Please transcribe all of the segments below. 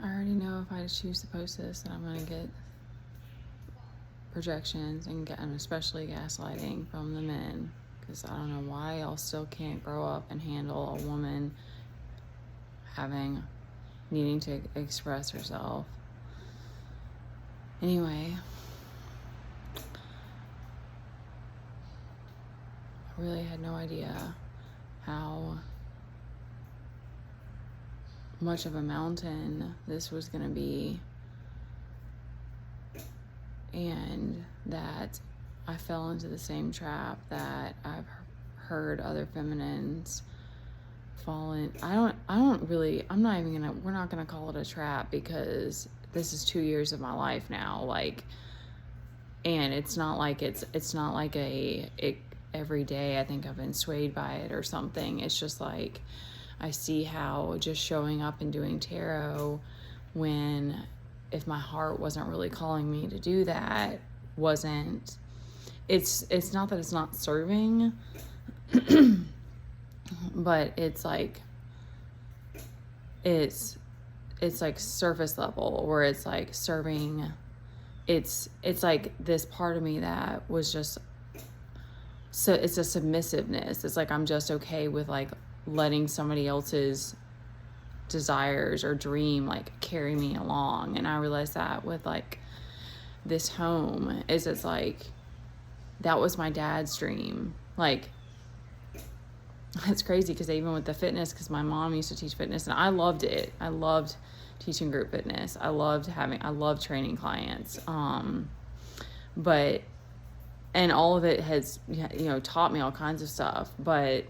I already know if I choose to post this that I'm going to get projections and especially gaslighting from the men, because I don't know why y'all still can't grow up and handle a woman needing to express herself. Anyway, I really had no idea how much of a mountain this was going to be, and that I fell into the same trap that I've heard other feminines fall in. We're not gonna call it a trap, because this is 2 years of my life now, like, and it's not like every day I think I've been swayed by it or something. It's just like I see how just showing up and doing tarot, when if my heart wasn't really calling me to do that, it's not that it's not serving, but it's like surface level, where it's like serving. It's like this part of me that was just, so it's a submissiveness. It's like I'm just okay with like letting somebody else's desires or dream like carry me along. And I realized that with like this home, it's like that was my dad's dream. Like, it's crazy, because even with the fitness, because my mom used to teach fitness and I loved it. I loved teaching group fitness. I loved training clients. But, and all of it has, taught me all kinds of stuff, but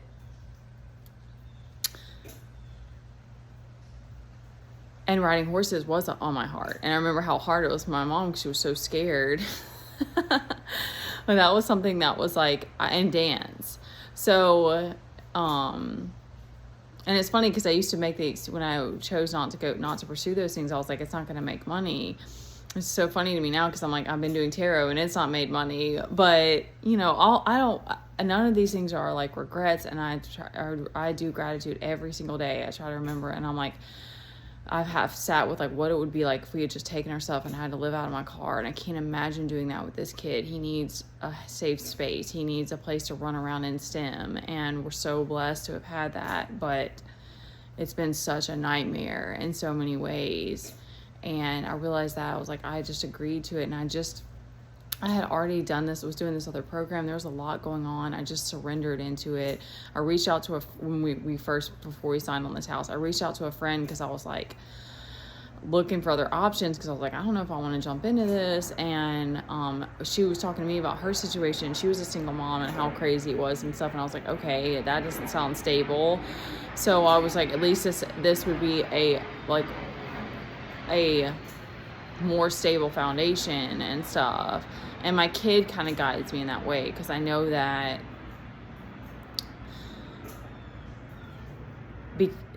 and riding horses was on my heart. And I remember how hard it was for my mom, because she was so scared. But that was something that was like, and dance. So, and it's funny, because I used to make when I chose not to pursue those things, I was like, it's not going to make money. It's so funny to me now, because I'm like, I've been doing tarot and it's not made money, but none of these things are like regrets. And I do gratitude every single day. I try to remember, and I'm like, I have sat with like what it would be like if we had just taken our stuff and had to live out of my car. And I can't imagine doing that with this kid. He needs a safe space. He needs a place to run around in STEM. And we're so blessed to have had that. But it's been such a nightmare in so many ways. And I realized that I was like, I just agreed to it. And I had already done this. I was doing this other program. There was a lot going on. I just surrendered into it. I reached out to before we signed on this house, I reached out to a friend, because I was like looking for other options, because I was like, I don't know if I want to jump into this. And she was talking to me about her situation. She was a single mom and how crazy it was and stuff. And I was like, okay, that doesn't sound stable. So I was like, at least this would be a more stable foundation and stuff. And my kid kind of guides me in that way, because I know that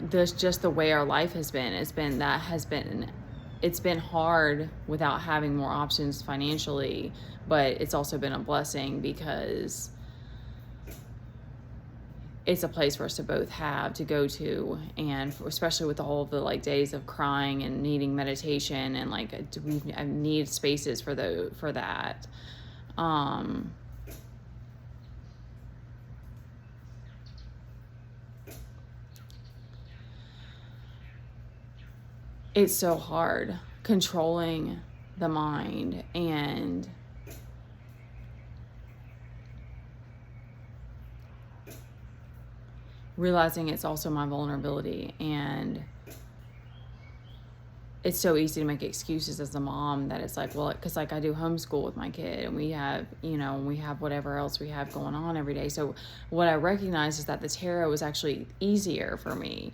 there's just the way our life has been. It's been hard without having more options financially, but it's also been a blessing, because it's a place for us to both have to go to, and especially with all of the like days of crying and needing meditation, and like I need spaces for that. It's so hard controlling the mind and realizing it's also my vulnerability. And it's so easy to make excuses as a mom, that it's like, well, because like I do homeschool with my kid, and we have whatever else we have going on every day. So what I recognize is that the tarot was actually easier for me.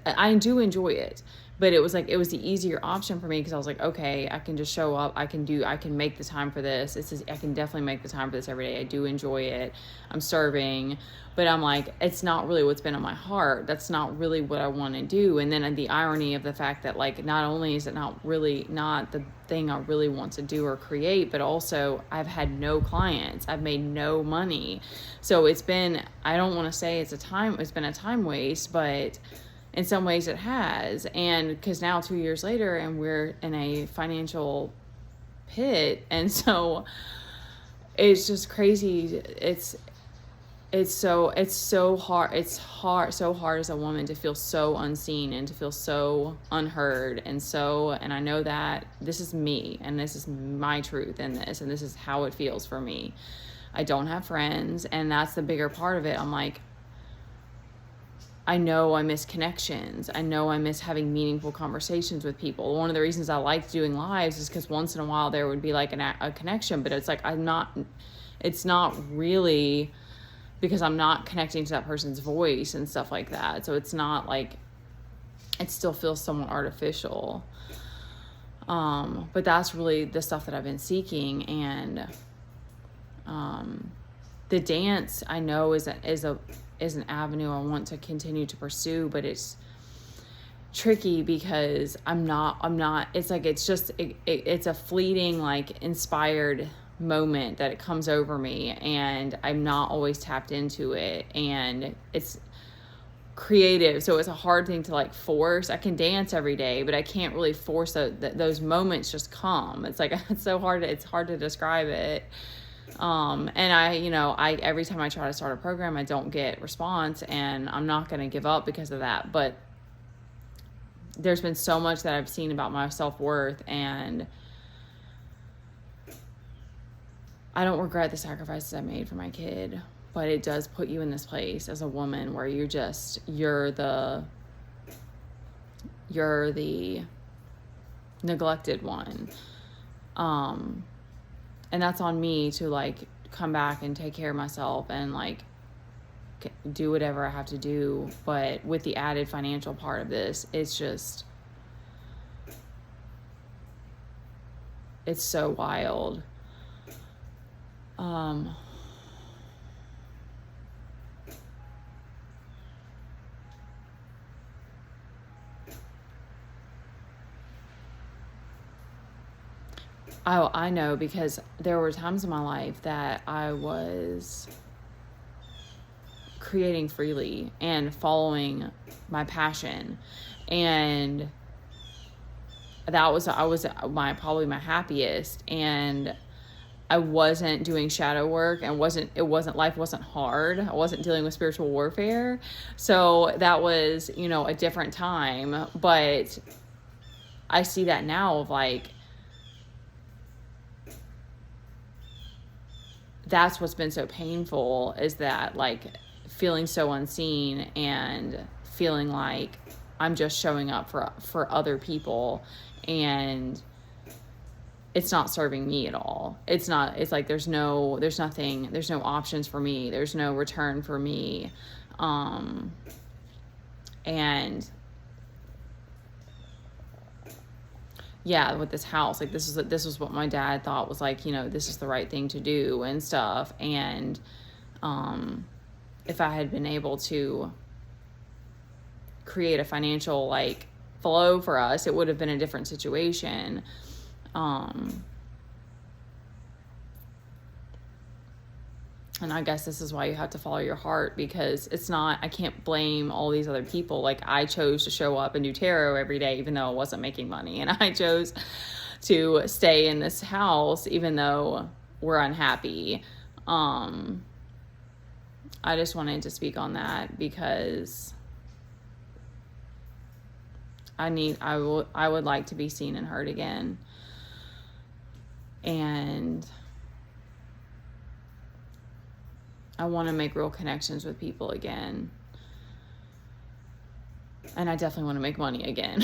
I do enjoy it, but it was the easier option for me, because I was like, okay, I can just show up. I can make the time for this. I can definitely make the time for this every day. I do enjoy it. I'm serving, but I'm like, it's not really what's been on my heart. That's not really what I want to do. And then the irony of the fact that like, not only is it not the thing I really want to do or create, but also I've had no clients. I've made no money. So I don't want to say it's been a time waste, but in some ways it has. And because now 2 years later and we're in a financial pit, and so it's just crazy. It's so hard, so hard as a woman to feel so unseen and to feel so unheard. And I know that this is me, and this is my truth in this, and this is how it feels for me. I don't have friends, and that's the bigger part of it. I'm like, I know I miss connections. I know I miss having meaningful conversations with people. One of the reasons I liked doing lives is because once in a while there would be like a connection, but it's like it's not really, because I'm not connecting to that person's voice and stuff like that. So it's not like, it still feels somewhat artificial. But that's really the stuff that I've been seeking. And the dance, I know, is an avenue I want to continue to pursue, but it's tricky because I'm not, it's like, it's a fleeting, like, inspired moment that it comes over me, and I'm not always tapped into it, and it's creative, so it's a hard thing to like force. I can dance every day, but I can't really force those moments just come. It's like, it's hard to describe it. And I every time I try to start a program, I don't get response, and I'm not going to give up because of that. But there's been so much that I've seen about my self-worth, and I don't regret the sacrifices I made for my kid, but it does put you in this place as a woman where you're the neglected one. And that's on me to like come back and take care of myself and like do whatever I have to do. But with the added financial part of this, it's so wild. I know, because there were times in my life that I was creating freely and following my passion, and I was probably my happiest, and I wasn't doing shadow work, and life wasn't hard. I wasn't dealing with spiritual warfare. So that was, a different time. But I see that now of like, that's what's been so painful, is that like feeling so unseen and feeling like I'm just showing up for other people, and it's not serving me at all. It's like there's no options for me. There's no return for me. And yeah, with this house, like this was what my dad thought was like, this is the right thing to do and stuff. And if I had been able to create a financial like flow for us, it would have been a different situation. And I guess this is why you have to follow your heart, because I can't blame all these other people. Like, I chose to show up and do tarot every day, even though I wasn't making money. And I chose to stay in this house, even though we're unhappy. I just wanted to speak on that because I would like to be seen and heard again. And I want to make real connections with people again. And I definitely want to make money again.